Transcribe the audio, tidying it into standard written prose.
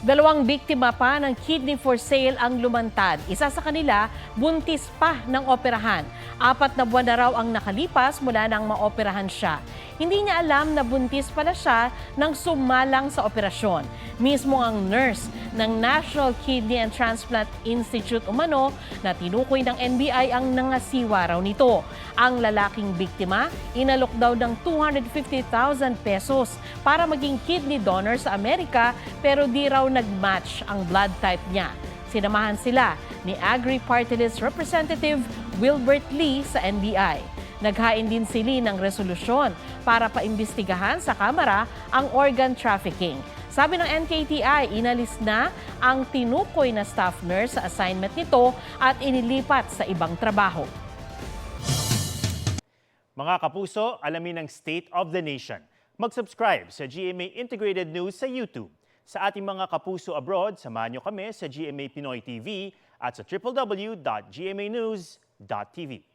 Dalawang biktima pa ng kidney for sale ang lumantad. Isa sa kanila, buntis pa ng operahan. 4 na buwan na raw ang nakalipas mula nang maoperahan siya. Hindi niya alam na buntis pala siya nang sumalang sa operasyon. Mismo ang nurse ng National Kidney and Transplant Institute umano na tinukoy ng NBI ang nangasiwa raw nito. Ang lalaking biktima, inalok daw ng 250,000 pesos para maging kidney donor sa Amerika pero di raw nag-match ang blood type niya. Sinamahan sila ni Agri-Party List Representative Wilbert Lee sa NBI. Naghain din sila ng resolusyon para paimbestigahan sa Kamara ang organ trafficking. Sabi ng NKTI, inalis na ang tinukoy na staff nurse sa assignment nito at inilipat sa ibang trabaho. Mga kapuso, alamin ang State of the Nation. Mag-subscribe sa GMA Integrated News sa YouTube. Sa ating mga kapuso abroad, samahan niyo kami sa GMA Pinoy TV at sa www.gmanews.tv.